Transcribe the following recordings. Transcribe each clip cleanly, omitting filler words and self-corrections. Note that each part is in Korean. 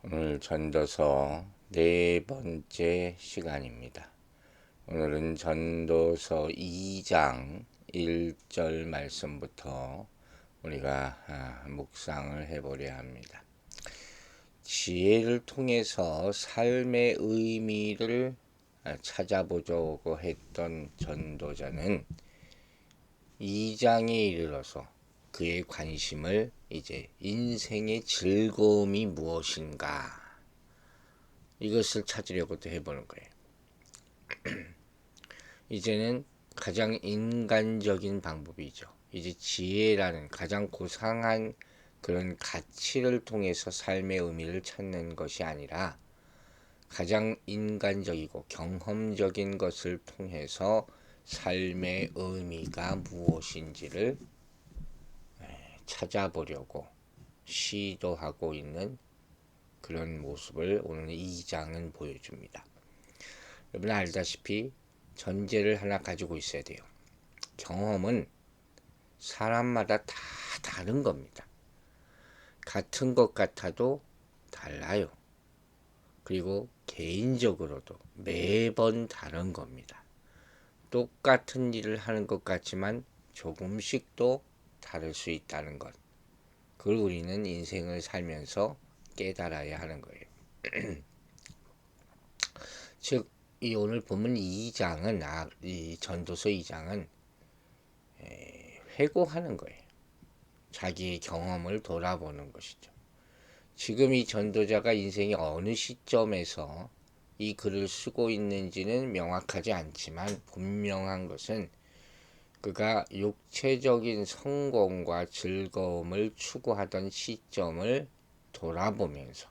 오늘 전도서 네 번째 시간입니다. 오늘은 전도서 2장 1절 말씀부터 우리가 묵상을 해보려 합니다. 지혜를 통해서 삶의 의미를 찾아보려고 했던 전도자는 2장에 이르러서 그의 관심을 이제 인생의 즐거움이 무엇인가 이것을 찾으려고 또 해보는 거예요. 이제는 가장 인간적인 방법이죠. 이제 지혜라는 가장 고상한 그런 가치를 통해서 삶의 의미를 찾는 것이 아니라 가장 인간적이고 경험적인 것을 통해서 삶의 의미가 무엇인지를 찾아보려고 시도하고 있는 그런 모습을 오늘 2장은 보여줍니다. 여러분 알다시피 전제를 하나 가지고 있어야 돼요. 경험은 사람마다 다 다른 겁니다. 같은 것 같아도 달라요. 그리고 개인적으로도 매번 다른 겁니다. 똑같은 일을 하는 것 같지만 조금씩 또 다를 수 있다는 것. 그걸 우리는 인생을 살면서 깨달아야 하는 거예요. 즉, 이 오늘 보면 2장은, 이 전도서 2장은 회고하는 거예요. 자기의 경험을 돌아보는 것이죠. 지금 이 전도자가 인생의 어느 시점에서 이 글을 쓰고 있는지는 명확하지 않지만 분명한 것은 그가 육체적인 성공과 즐거움을 추구하던 시점을 돌아보면서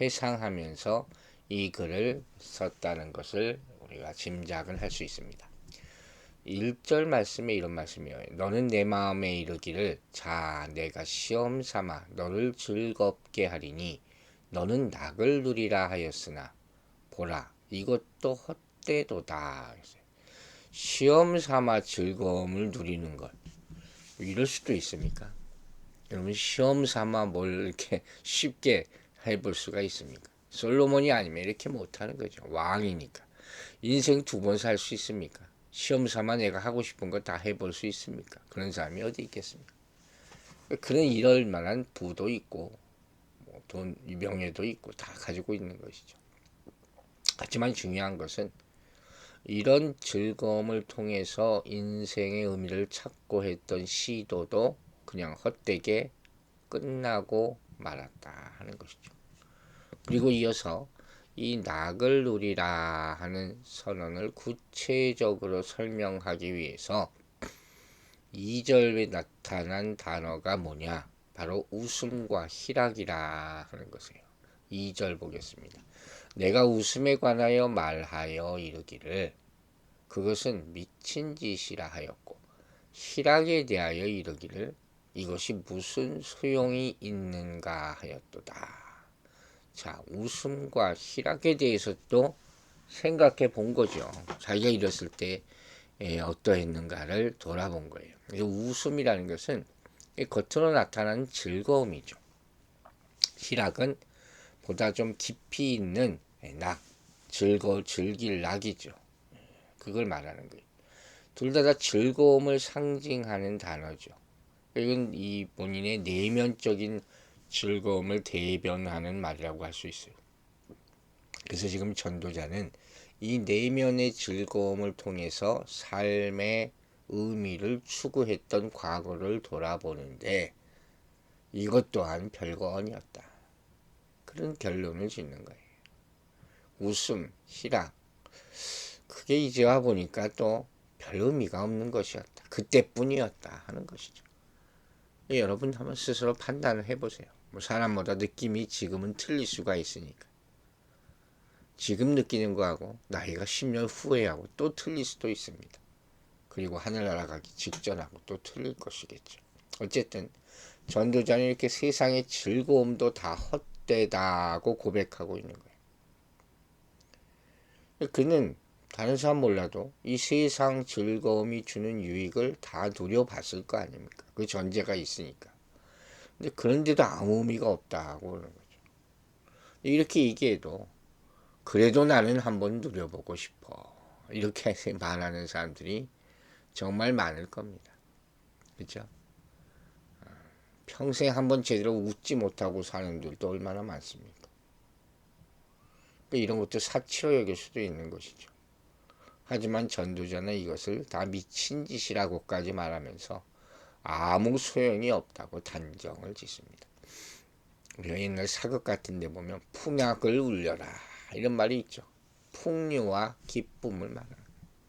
회상하면서 이 글을 썼다는 것을 우리가 짐작을 할 수 있습니다. 1절 말씀에 이런 말씀이에요. 너는 내 마음에 이르기를 자 내가 시험 삼아 너를 즐겁게 하리니 너는 낙을 누리라 하였으나 보라 이것도 헛되도다. 시험 삼아 즐거움을 누리는 것 이럴 수도 있습니까? 여러분 시험 삼아 뭘 이렇게 쉽게 해볼 수가 있습니까? 솔로몬이 아니면 이렇게 못하는 거죠. 왕이니까. 인생 두 번 살 수 있습니까? 시험 삼아 내가 하고 싶은 거 다 해볼 수 있습니까? 그런 사람이 어디 있겠습니까? 그는 이럴 만한 부도 있고 돈, 명예도 있고 다 가지고 있는 것이죠. 하지만 중요한 것은 이런 즐거움을 통해서 인생의 의미를 찾고 했던 시도도 그냥 헛되게 끝나고 말았다 하는 것이죠. 그리고 이어서 이 낙을 누리라 하는 선언을 구체적으로 설명하기 위해서 2절에 나타난 단어가 뭐냐? 바로 웃음과 희락이라 하는 것이에요. 2절 보겠습니다. 내가 웃음에 관하여 말하여 이르기를 그것은 미친 짓이라 하였고 희락에 대하여 이르기를 이것이 무슨 소용이 있는가 하였도다. 자, 웃음과 희락에 대해서 또 생각해 본 거죠. 자기가 이랬을 때 어떠했는가를 돌아본 거예요. 그래서 웃음이라는 것은 겉으로 나타나는 즐거움이죠. 희락은 보다 좀 깊이 있는 즐길 낙이죠. 그걸 말하는 거예요. 둘 다 즐거움을 상징하는 단어죠. 이건 이 본인의 내면적인 즐거움을 대변하는 말이라고 할 수 있어요. 그래서 지금 전도자는 이 내면의 즐거움을 통해서 삶의 의미를 추구했던 과거를 돌아보는데 이것 또한 별거 아니었다. 그런 결론을 짓는 거예요. 웃음, 희락, 그게 이제 와 보니까 또 별 의미가 없는 것이었다. 그때뿐이었다 하는 것이죠. 여러분 한번 스스로 판단을 해보세요. 뭐 사람마다 느낌이 지금은 틀릴 수가 있으니까. 지금 느끼는 거하고 나이가 10년 후에하고 또 틀릴 수도 있습니다. 그리고 하늘 날아가기 직전하고 또 틀릴 것이겠죠. 어쨌든 전도자는 이렇게 세상의 즐거움도 다 헛되다고 고백하고 있는 거예요. 그는 다른 사람 몰라도 이 세상 즐거움이 주는 유익을 다 누려봤을 거 아닙니까? 그 전제가 있으니까. 근데 그런데도 아무 의미가 없다고 그러는 거죠. 이렇게 얘기해도 그래도 나는 한번 누려보고 싶어. 이렇게 말하는 사람들이 정말 많을 겁니다. 그죠? 평생 한번 제대로 웃지 못하고 사는 분들도 얼마나 많습니까? 이런 것도 사치로 여길 수도 있는 것이죠. 하지만 전도자는 이것을 다 미친 짓이라고까지 말하면서 아무 소용이 없다고 단정을 짓습니다. 우리가 옛날 사극 같은 데 보면 풍약을 울려라 이런 말이 있죠. 풍류와 기쁨을 말하는,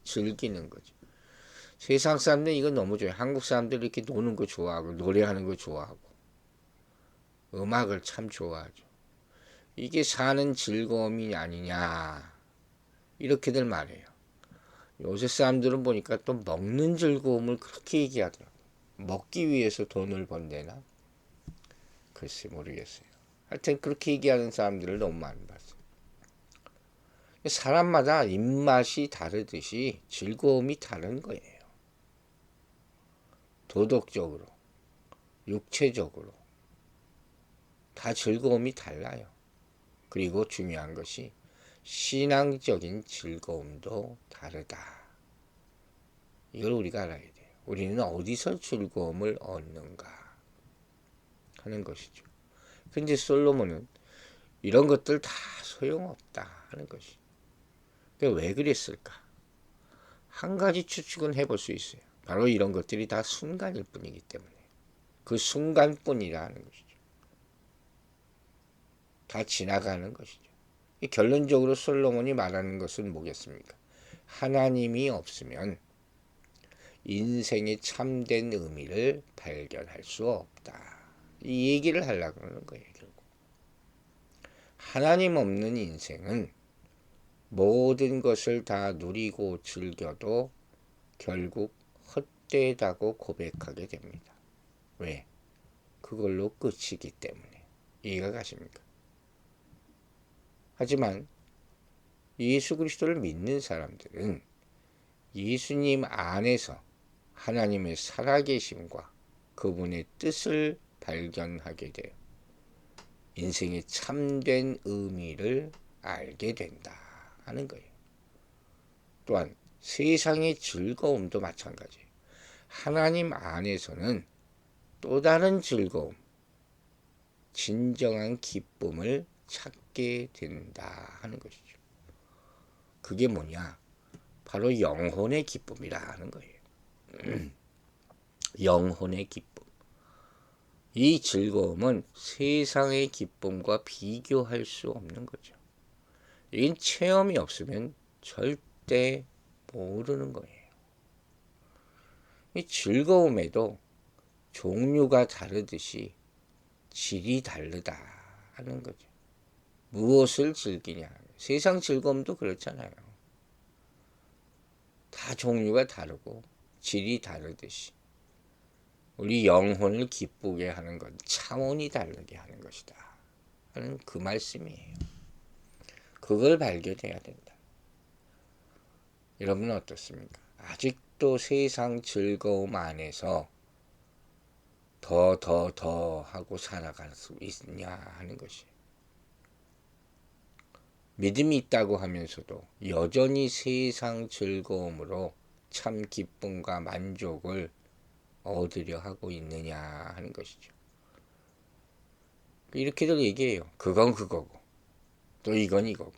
즐기는 거죠. 세상 사람들은 이거 너무 좋아해요. 한국 사람들 이렇게 노는 거 좋아하고 노래하는 거 좋아하고 음악을 참 좋아하죠. 이게 사는 즐거움이 아니냐 이렇게들 말해요. 요새 사람들은 보니까 또 먹는 즐거움을 그렇게 얘기하더라고요. 먹기 위해서 돈을 번대나? 글쎄 모르겠어요. 하여튼 그렇게 얘기하는 사람들을 너무 많이 봤어요. 사람마다 입맛이 다르듯이 즐거움이 다른 거예요. 도덕적으로, 육체적으로 다 즐거움이 달라요. 그리고 중요한 것이 신앙적인 즐거움도 다르다. 이걸 우리가 알아야 돼요. 우리는 어디서 즐거움을 얻는가 하는 것이죠. 근데 솔로몬은 이런 것들 다 소용없다 하는 것이. 왜 그랬을까? 한 가지 추측은 해볼 수 있어요. 바로 이런 것들이 다 순간일 뿐이기 때문에. 그 순간뿐이라는 것이죠. 다 지나가는 것이죠. 결론적으로 솔로몬이 말하는 것은 뭐겠습니까? 하나님이 없으면 인생의 참된 의미를 발견할 수 없다. 이 얘기를 하려고 하는 거예요. 결국 하나님 없는 인생은 모든 것을 다 누리고 즐겨도 결국 헛되다고 고백하게 됩니다. 왜? 그걸로 끝이기 때문에. 이해가 가십니까? 하지만 예수 그리스도를 믿는 사람들은 예수님 안에서 하나님의 살아계심과 그분의 뜻을 발견하게 돼요. 인생의 참된 의미를 알게 된다 하는 거예요. 또한 세상의 즐거움도 마찬가지예요. 하나님 안에서는 또 다른 즐거움, 진정한 기쁨을 찾게 된다 하는 것이죠. 그게 뭐냐? 바로 영혼의 기쁨이라는 거예요. 영혼의 기쁨. 이 즐거움은 세상의 기쁨과 비교할 수 없는 거죠. 이 체험이 없으면 절대 모르는 거예요. 이 즐거움에도 종류가 다르듯이 질이 다르다 하는 거죠. 무엇을 즐기냐. 세상 즐거움도 그렇잖아요. 다 종류가 다르고 질이 다르듯이 우리 영혼을 기쁘게 하는 건 차원이 다르게 하는 것이다 하는 그 말씀이에요. 그걸 발견해야 된다. 여러분은 어떻습니까? 아직도 세상 즐거움 안에서 더 하고 살아갈 수 있냐 하는 것이. 믿음이 있다고 하면서도 여전히 세상 즐거움으로 참 기쁨과 만족을 얻으려 하고 있느냐 하는 것이죠. 이렇게들 얘기해요. 그건 그거고 또 이건 이거고.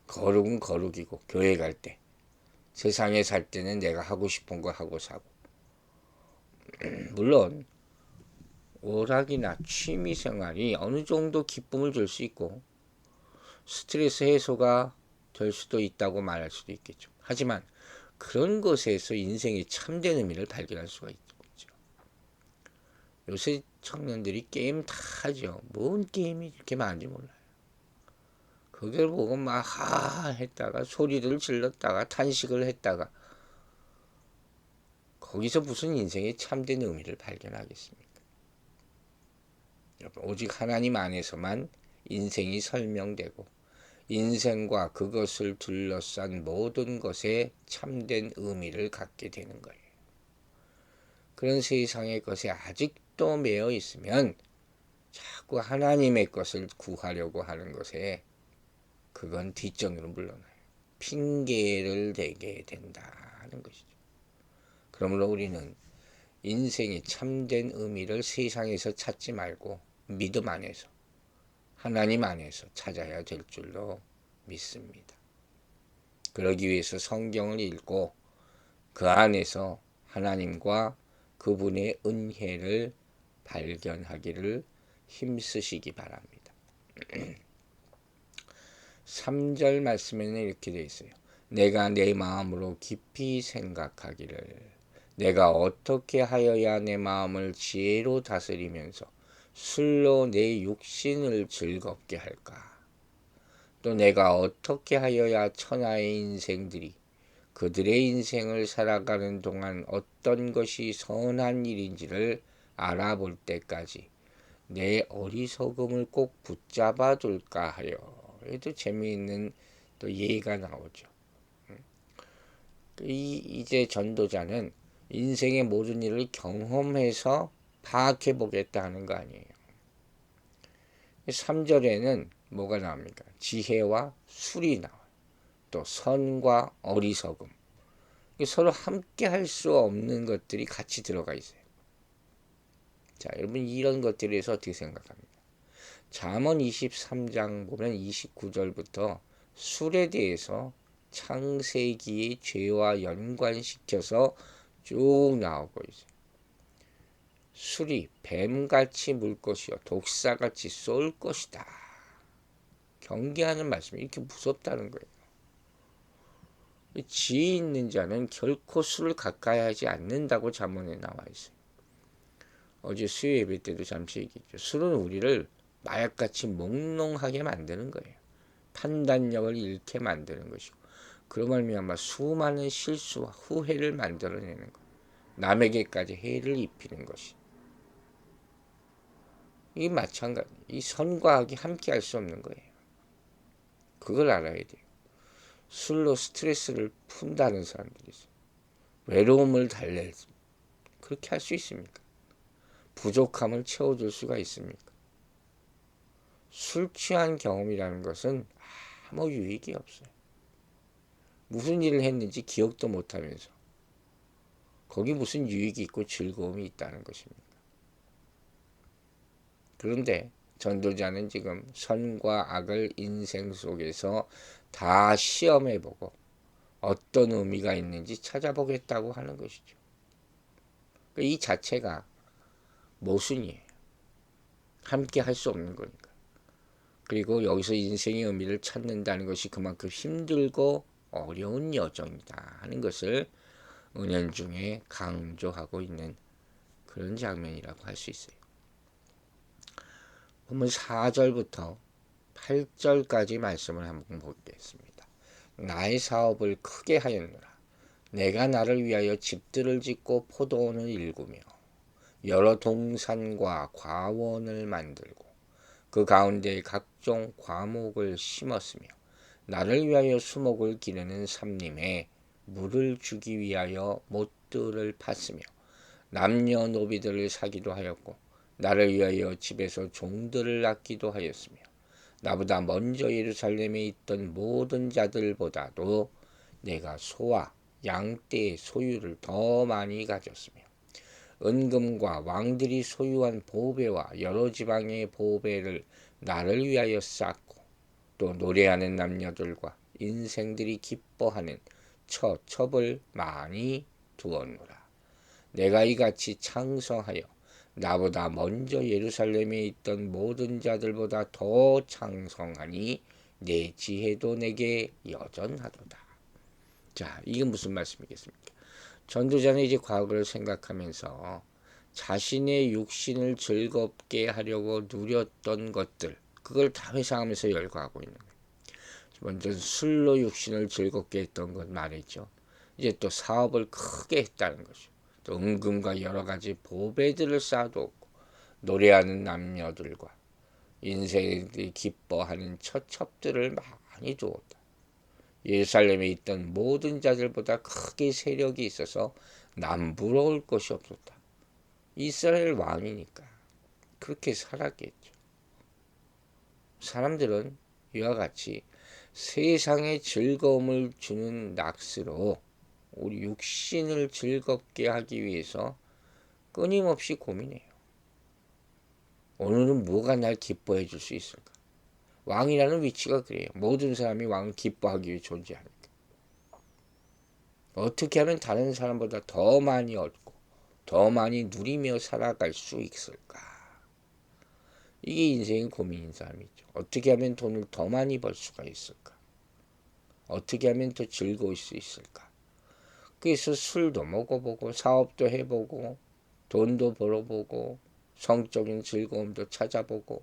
거룩은 거룩이고 교회 갈 때 세상에 살 때는 내가 하고 싶은 거 하고 사고. 물론 오락이나 취미생활이 어느 정도 기쁨을 줄 수 있고 스트레스 해소가 될 수도 있다고 말할 수도 있겠죠. 하지만 그런 것에서 인생의 참된 의미를 발견할 수가 있죠. 요새 청년들이 게임 다 하죠. 뭔 게임이 이렇게 많은지 몰라요. 그걸 보고 막 했다가 소리를 질렀다가 탄식을 했다가 거기서 무슨 인생의 참된 의미를 발견하겠습니까? 오직 하나님 안에서만 인생이 설명되고 인생과 그것을 둘러싼 모든 것에 참된 의미를 갖게 되는 거예요. 그런 세상의 것에 아직도 매여 있으면 자꾸 하나님의 것을 구하려고 하는 것에 그건 뒷전으로 물러나요. 핑계를 대게 된다는 것이죠. 그러므로 우리는 인생의 참된 의미를 세상에서 찾지 말고 믿음 안에서, 하나님 안에서 찾아야 될 줄로 믿습니다. 그러기 위해서 성경을 읽고 그 안에서 하나님과 그분의 은혜를 발견하기를 힘쓰시기 바랍니다. 3절 말씀에는 이렇게 되어 있어요. 내가 내 마음으로 깊이 생각하기를, 내가 어떻게 하여야 내 마음을 지혜로 다스리면서 술로 내 육신을 즐겁게 할까? 또 내가 어떻게 하여야 천하의 인생들이 그들의 인생을 살아가는 동안 어떤 것이 선한 일인지를 알아볼 때까지 내 어리석음을 꼭 붙잡아 둘까 하여. 또 재미있는 또 예가 나오죠. 이제 전도자는 인생의 모든 일을 경험해서 파악해 보겠다 하는 거 아니에요. 3절에는 뭐가 나옵니까? 지혜와 술이 나와요. 또 선과 어리석음. 서로 함께 할 수 없는 것들이 같이 들어가 있어요. 자, 여러분 이런 것들에 대해서 어떻게 생각합니까? 잠언 23장 보면 29절부터 술에 대해서 창세기의 죄와 연관시켜서 쭉 나오고 있어요. 술이 뱀같이 물 것이요 독사같이 쏠 것이다. 경계하는 말씀이 이렇게 무섭다는 거예요. 지혜 있는 자는 결코 술을 가까이 하지 않는다고 잠언에 나와 있어요. 어제 수요 예배 때도 잠시 얘기했죠. 술은 우리를 마약같이 몽롱하게 만드는 거예요. 판단력을 잃게 만드는 것이고, 그로 말미암아 수많은 실수와 후회를 만들어내는 거예요. 남에게까지 해를 입히는 것이. 이 마찬가지. 이 선과 악이 함께 할 수 없는 거예요. 그걸 알아야 돼요. 술로 스트레스를 푼다는 사람들이 있어요. 외로움을 달랠 그렇게 할 수 있습니까? 부족함을 채워줄 수가 있습니까? 술 취한 경험이라는 것은 아무 유익이 없어요. 무슨 일을 했는지 기억도 못하면서 거기 무슨 유익이 있고 즐거움이 있다는 것입니다. 그런데 전도자는 지금 선과 악을 인생 속에서 다 시험해보고 어떤 의미가 있는지 찾아보겠다고 하는 것이죠. 이 자체가 모순이에요. 함께 할 수 없는 거니까. 그리고 여기서 인생의 의미를 찾는다는 것이 그만큼 힘들고 어려운 여정이다 하는 것을 은연중에 강조하고 있는 그런 장면이라고 할 수 있어요. 본문 4절부터 8절까지 말씀을 한번 보겠습니다. 나의 사업을 크게 하였노라. 내가 나를 위하여 집들을 짓고 포도원을 일구며 여러 동산과 과원을 만들고 그 가운데 각종 과목을 심었으며 나를 위하여 수목을 기르는 삼림에 물을 주기 위하여 못들을 팠으며 남녀노비들을 사기도 하였고 나를 위하여 집에서 종들을 낳기도 하였으며 나보다 먼저 예루살렘에 있던 모든 자들보다도 내가 소와 양떼의 소유를 더 많이 가졌으며 은금과 왕들이 소유한 보배와 여러 지방의 보배를 나를 위하여 쌓고 또 노래하는 남녀들과 인생들이 기뻐하는 처첩을 많이 두었노라. 내가 이같이 창성하여 나보다 먼저 예루살렘에 있던 모든 자들보다 더 창성하니 내 지혜도 내게 여전하도다. 자, 이게 무슨 말씀이겠습니까? 전도자는 이제 과거를 생각하면서 자신의 육신을 즐겁게 하려고 누렸던 것들, 그걸 다 회상하면서 열거하고 있는 거예요. 먼저 술로 육신을 즐겁게 했던 것 말했죠. 이제 또 사업을 크게 했다는 거죠. 또 은금과 여러 가지 보배들을 쌓아두었고 노래하는 남녀들과 인생이 기뻐하는 처첩들을 많이 두었다. 예루살렘에 있던 모든 자들보다 크게 세력이 있어서 남부러울 것이 없었다. 이스라엘 왕이니까 그렇게 살았겠죠. 사람들은 이와 같이 세상에 즐거움을 주는 낚시로 우리 육신을 즐겁게 하기 위해서 끊임없이 고민해요. 오늘은 뭐가 날 기뻐해 줄 수 있을까? 왕이라는 위치가 그래요. 모든 사람이 왕을 기뻐하기 위해 존재하니까. 어떻게 하면 다른 사람보다 더 많이 얻고 더 많이 누리며 살아갈 수 있을까? 이게 인생의 고민인 사람이죠. 어떻게 하면 돈을 더 많이 벌 수가 있을까? 어떻게 하면 더 즐거울 수 있을까? 그래서 술도 먹어보고 사업도 해보고 돈도 벌어보고 성적인 즐거움도 찾아보고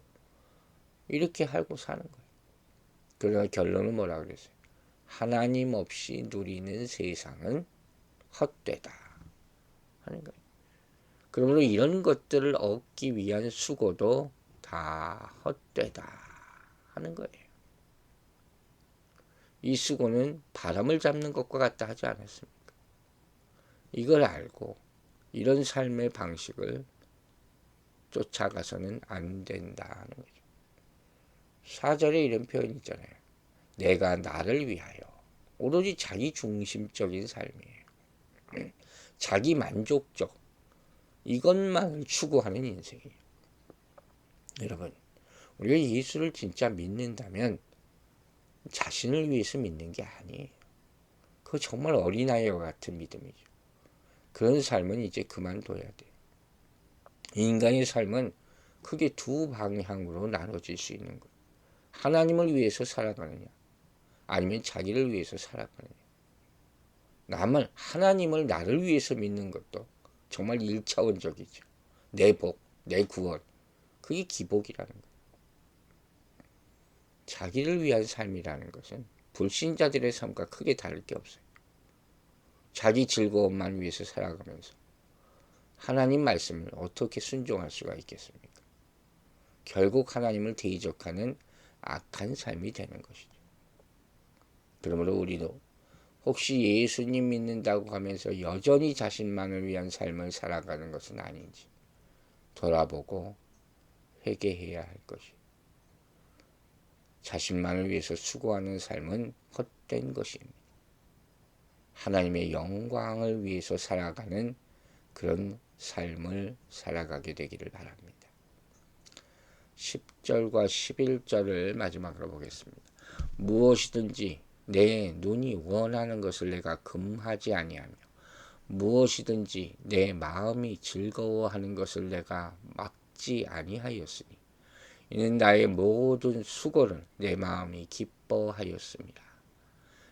이렇게 하고 사는 거예요. 그러나 결론은 뭐라 그랬어요? 하나님 없이 누리는 세상은 헛되다 하는 거예요. 그러므로 이런 것들을 얻기 위한 수고도 다 헛되다 하는 거예요. 이 수고는 바람을 잡는 것과 같다 하지 않았습니까? 이걸 알고 이런 삶의 방식을 쫓아가서는 안 된다는 거죠. 4절에 이런 표현이 있잖아요. 내가 나를 위하여. 오로지 자기 중심적인 삶이에요. 자기 만족적. 이것만을 추구하는 인생이에요. 여러분, 우리가 예수를 진짜 믿는다면 자신을 위해서 믿는 게 아니에요. 그거 정말 어린아이와 같은 믿음이죠. 그런 삶은 이제 그만둬야 돼요. 인간의 삶은 크게 두 방향으로 나눠질 수 있는 거예요. 하나님을 위해서 살아가느냐, 아니면 자기를 위해서 살아가느냐. 남은 하나님을 나를 위해서 믿는 것도 정말 1차원적이죠. 내 복, 내 구원. 그게 기복이라는 거예요. 자기를 위한 삶이라는 것은 불신자들의 삶과 크게 다를 게 없어요. 자기 즐거움만 위해서 살아가면서 하나님 말씀을 어떻게 순종할 수가 있겠습니까? 결국 하나님을 대적하는 악한 삶이 되는 것이죠. 그러므로 우리도 혹시 예수님 믿는다고 하면서 여전히 자신만을 위한 삶을 살아가는 것은 아닌지 돌아보고 회개해야 할 것이요. 자신만을 위해서 수고하는 삶은 헛된 것입니다. 하나님의 영광을 위해서 살아가는 그런 삶을 살아가게 되기를 바랍니다. 10절과 11절을 마지막으로 보겠습니다. 무엇이든지 내 눈이 원하는 것을 내가 금하지 아니하며 무엇이든지 내 마음이 즐거워하는 것을 내가 막지 아니하였으니 이는 나의 모든 수고를 내 마음이 기뻐하였습니다.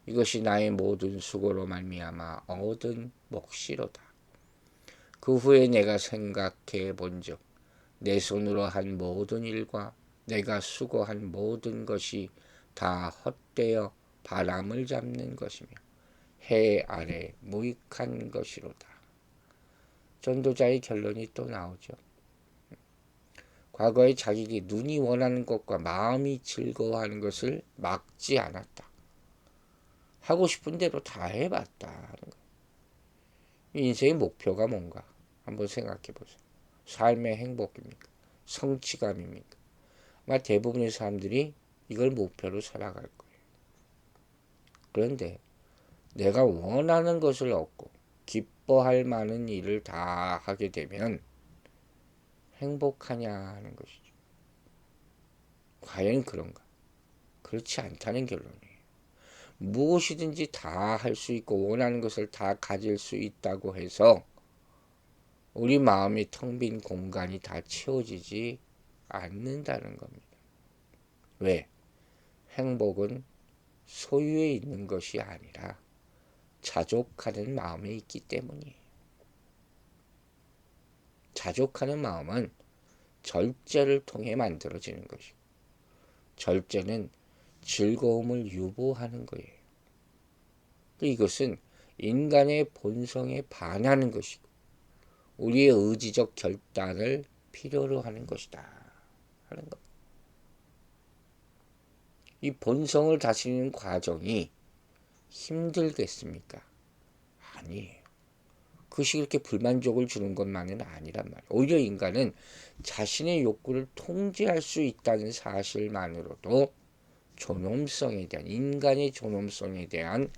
이것이 나의 모든 수고로 말미암아 얻은 몫이로다. 그 후에 내가 생각해 본즉 내 손으로 한 모든 일과 내가 수고한 모든 것이 다 헛되어 바람을 잡는 것이며 해 아래 무익한 것이로다. 전도자의 결론이 또 나오죠. 과거에 자기 눈이 원하는 것과 마음이 즐거워하는 것을 막지 않았다. 하고 싶은 대로 다 해봤다 하는 거예요. 인생의 목표가 뭔가 한번 생각해 보세요. 삶의 행복입니까? 성취감입니까? 아마 대부분의 사람들이 이걸 목표로 살아갈 거예요. 그런데 내가 원하는 것을 얻고 기뻐할 만한 일을 다 하게 되면 행복하냐 하는 것이죠. 과연 그런가? 그렇지 않다는 결론이에요. 무엇이든지 다 할 수 있고 원하는 것을 다 가질 수 있다고 해서 우리 마음이 텅 빈 공간이 다 채워지지 않는다는 겁니다. 왜? 행복은 소유에 있는 것이 아니라 자족하는 마음에 있기 때문이에요. 자족하는 마음은 절제를 통해 만들어지는 것이고 절제는 즐거움을 유보하는 거예요. 이것은 인간의 본성에 반하는 것이고 우리의 의지적 결단을 필요로 하는 것이다 하는 것. 이 본성을 다스리는 과정이 힘들겠습니까? 아니에요. 그것이 그렇게 불만족을 주는 것만은 아니란 말이에요. 오히려 인간은 자신의 욕구를 통제할 수 있다는 사실만으로도 존엄성에 대한, 인간의 존엄성에 대한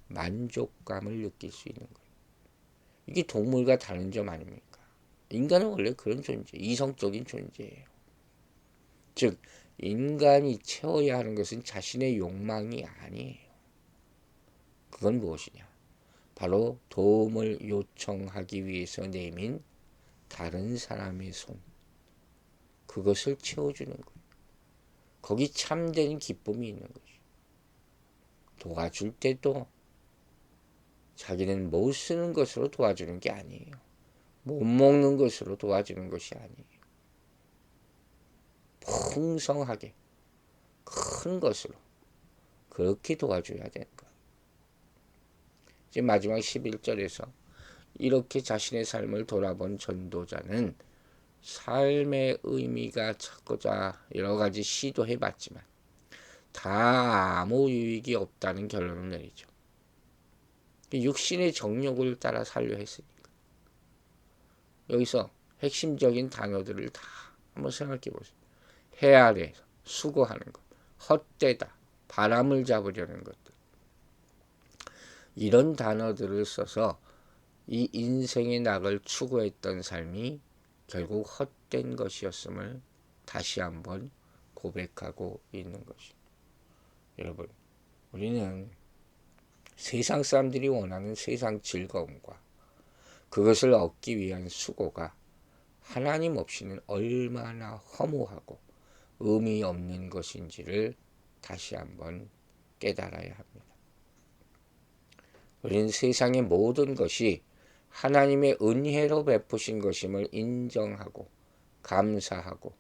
만족감을 느낄 수 있는 거예요. 이게 동물과 다른 점 아닙니까? 인간은 원래 그런 존재, 이성적인 존재예요. 즉 인간이 채워야 하는 것은 자신의 욕망이 아니에요. 그건 무엇이냐? 바로 도움을 요청하기 위해서 내민 다른 사람의 손, 그것을 채워주는 거예요. 거기 참된 기쁨이 있는 거죠. 도와줄 때도 자기는 못 쓰는 것으로 도와주는 게 아니에요. 못 먹는 것으로 도와주는 것이 아니에요. 풍성하게 큰 것으로 그렇게 도와줘야 되는 거예요. 이제 마지막 11절에서 이렇게 자신의 삶을 돌아본 전도자는 삶의 의미가 찾고자 여러 가지 시도해봤지만 다 아무 유익이 없다는 결론을 내리죠. 육신의 정욕을 따라 살려 했으니까. 여기서 핵심적인 단어들을 다 한번 생각해 보세요. 헤아려 수고하는 것, 헛되다, 바람을 잡으려는 것들. 이런 단어들을 써서 이 인생의 낙을 추구했던 삶이 결국 헛된 것이었음을 다시 한번 고백하고 있는 것입니다. 여러분, 우리는 세상 사람들이 원하는 세상 즐거움과 그것을 얻기 위한 수고가 하나님 없이는 얼마나 허무하고 의미 없는 것인지를 다시 한번 깨달아야 합니다. 우리는 세상의 모든 것이 하나님의 은혜로 베푸신 것임을 인정하고 감사하고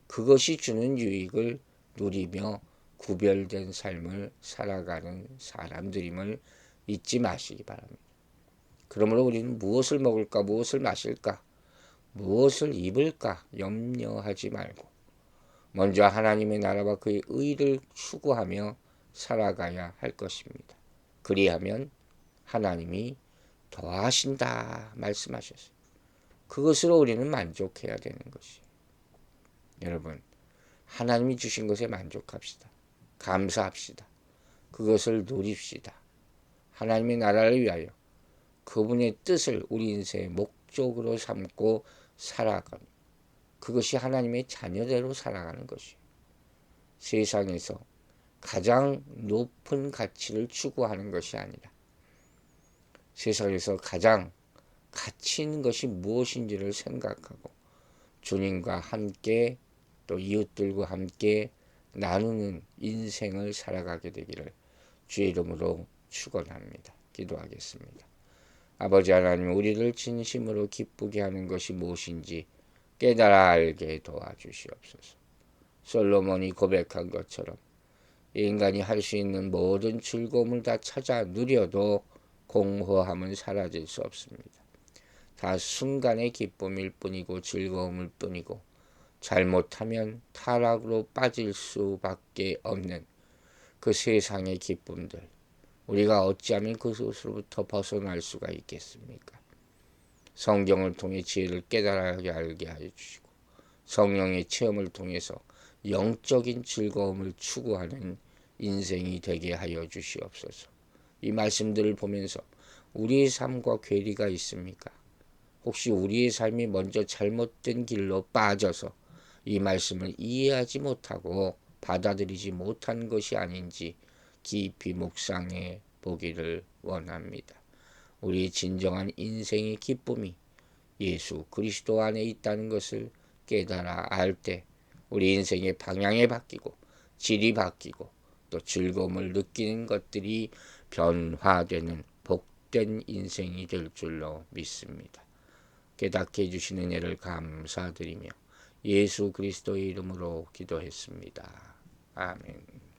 그것이 주는 유익을 누리며 구별된 삶을 살아가는 사람들임을 잊지 마시기 바랍니다. 그러므로 우리는 무엇을 먹을까, 무엇을 마실까, 무엇을 입을까 염려하지 말고 먼저 하나님의 나라와 그의 의를 추구하며 살아가야 할 것입니다. 그리하면 하나님이 더하신다 말씀하셨어요. 그것으로 우리는 만족해야 되는 것이에요. 여러분, 하나님이 주신 것에 만족합시다. 감사합시다. 그것을 누립시다. 하나님의 나라를 위하여 그분의 뜻을 우리 인생의 목적으로 삼고 살아가는, 그것이 하나님의 자녀대로 살아가는 것이에요. 세상에서 가장 높은 가치를 추구하는 것이 아니라 세상에서 가장 가치 있는 것이 무엇인지를 생각하고 주님과 함께 또 이웃들과 함께 나누는 인생을 살아가게 되기를 주의 이름으로 축원합니다. 기도하겠습니다. 아버지 하나님, 우리를 진심으로 기쁘게 하는 것이 무엇인지 깨달아 알게 도와주시옵소서. 솔로몬이 고백한 것처럼 인간이 할 수 있는 모든 즐거움을 다 찾아 누려도 공허함은 사라질 수 없습니다. 다 순간의 기쁨일 뿐이고 즐거움일 뿐이고 잘못하면 타락으로 빠질 수밖에 없는 그 세상의 기쁨들, 우리가 어찌하면 그것으로부터 벗어날 수가 있겠습니까? 성경을 통해 지혜를 깨달아게 알게 하여 주시고 성령의 체험을 통해서 영적인 즐거움을 추구하는 인생이 되게 하여 주시옵소서. 이 말씀들을 보면서 우리의 삶과 괴리가 있습니까? 혹시 우리의 삶이 먼저 잘못된 길로 빠져서 이 말씀을 이해하지 못하고 받아들이지 못한 것이 아닌지 깊이 묵상해 보기를 원합니다. 우리의 진정한 인생의 기쁨이 예수 그리스도 안에 있다는 것을 깨달아 알 때 우리 인생의 방향이 바뀌고 질이 바뀌고 또 즐거움을 느끼는 것들이 변화되는 복된 인생이 될 줄로 믿습니다. 깨닫게 해주시는 은혜를 감사드리며 예수 그리스도의 이름으로 기도했습니다. 아멘.